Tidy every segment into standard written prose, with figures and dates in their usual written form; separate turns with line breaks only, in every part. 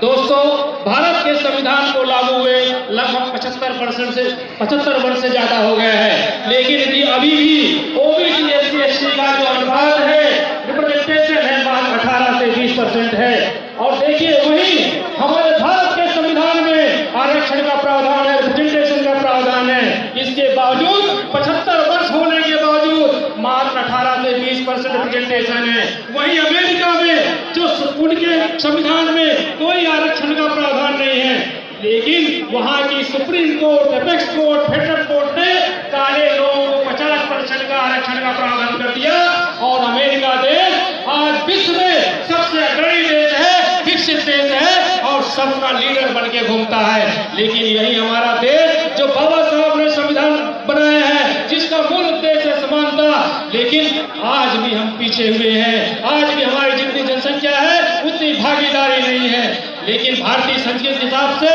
दोस्तों, भारत के संविधान को लागू हुए लगभग 75 वर्ष से ज्यादा हो गया है, लेकिन अभी भी ओबीसी एससी एसटी का जो अनुपात है, रिप्रेजेंटेशन है, 18 से 20% है। और देखिए, वही हमारे भारत के संविधान में आरक्षण का प्रावधान है, रिप्रेजेंटेशन का प्रावधान है। इसके बावजूद 75 वर्ष होने के बावजूद मात्र 18 से 20% रिप्रेजेंटेशन है। वही अमेरिका में जो उनके संविधान में कोई आरक्षण का प्रावधान नहीं है, लेकिन वहां की supreme court, apex court, federal court ने काले लोगों को 50% का आरक्षण का प्रावधान कर दिया। और अमेरिका देश आज विश्व में सबसे अग्रणी देश है, विकसित देश है और सबका लीडर बन के घूमता है। लेकिन यही हमारा देश जो बाबा साहब ने संविधान बनाया है, जिसका मूल उद्देश्य है समानता, लेकिन आज भी हम पीछे हुए हैं। आज भी हमारी जितनी जनसंख्या है उतनी भागीदारी नहीं है। लेकिन भारतीय संस्कृति के हिसाब से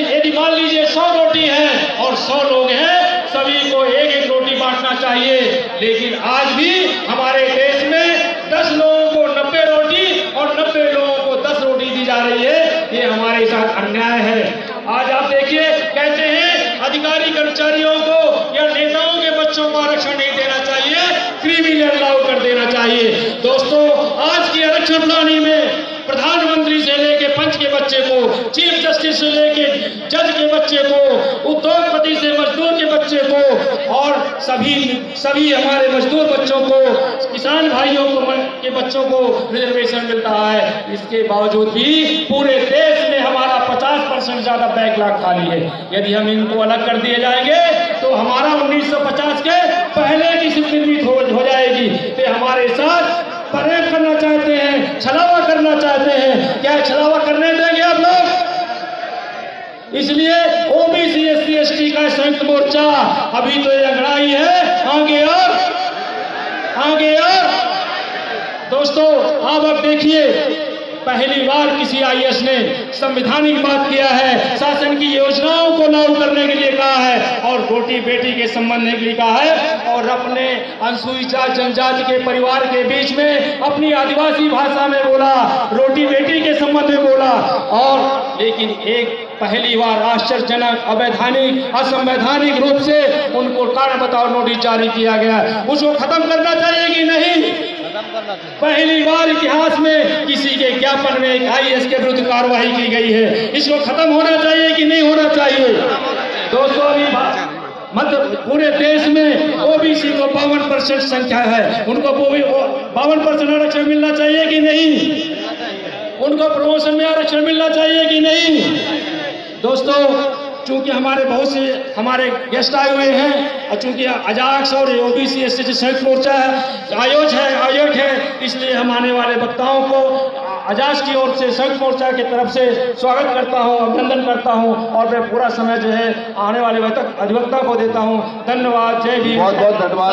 यदि मान लीजिए 100 रोटी है और 100 लोग हैं, सभी को एक एक रोटी बांटना चाहिए। लेकिन आज भी हमारे देश में 10 लोगों को 90 रोटी और 90 लोगों को 10 रोटी दी जा रही है। ये हमारे साथ अन्याय है। आज आप देखिए, कहते हैं अधिकारी कर्मचारियों को या नेताओं के बच्चों को आरक्षण नहीं देना चाहिए, क्रिमिनल लागू कर देना चाहिए। दोस्तों, आज की आरक्षण प्रणाली में प्रधानमंत्री से लेके पंच के बच्चे को, चीफ जस्टिस से लेके जज के बच्चे को, उद्योगपति से मजदूर के बच्चे को और सभी हमारे मजदूर बच्चों को, किसान भाइयों को के बच्चों को रिजर्वेशन मिलता है। इसके बावजूद भी पूरे देश में हमारा 50% ज्यादा बैकलॉग खाली है। यदि हम इनको अलग कर दिए जाएंगे तो हमारा 1950 के पहले की स्थिति हो जाएगी। तो हमारे साथ परेड करना चाहते हैं, छलावा करना चाहते हैं। क्या छलावा करने देंगे आप लोग? इसलिए ओबीसी एससी एसटी का संयुक्त मोर्चा अभी तो ये अंगड़ाई है, आगे और दोस्तों, अब देखिए, पहली बार किसी आईएएस ने संवैधानिक बात किया है, शासन की योजनाओं को लागू करने के लिए कहा है और रोटी बेटी के संबंध के लिए कहा है। और अपने अनुसूचित जनजाति के परिवार के बीच में अपनी आदिवासी भाषा में बोला, रोटी बेटी के संबंध में बोला। और लेकिन एक पहली बार आश्चर्यजनक, अवैधानिक, असंवैधानिक रूप से उनको कारण बताओ नोटिस जारी किया गया। उसको खत्म करना चाहिए कि नहीं? पहली बार इतिहास में किसी के ज्ञापन में एक आईएएस के विरुद्ध कार्रवाई की गई है। इसको खत्म होना चाहिए कि नहीं होना चाहिए? दोस्तों, अभी मध्य पूरे देश में ओबीसी को 52% संख्या है, उनको 52% आरक्षण मिलना चाहिए कि नहीं? उनको प्रमोशन में आरक्षण मिलना चाहिए कि नहीं? दोस्तों, चूंकि हमारे बहुत से हमारे गेस्ट आए हुए हैं और चूंकि अजाक्स और ओबीसी एससी संयुक्त मोर्चा आयोजक है, इसलिए हम आने वाले वक्ताओं को अजाक्स की ओर से, संयुक्त मोर्चा की तरफ से स्वागत करता हूं, अभिनंदन करता हूं और मैं पूरा समय जो है आने वाले अधिवक्ता को देता हूं। धन्यवाद। जय भीम।
बहुत बहुत धन्यवाद।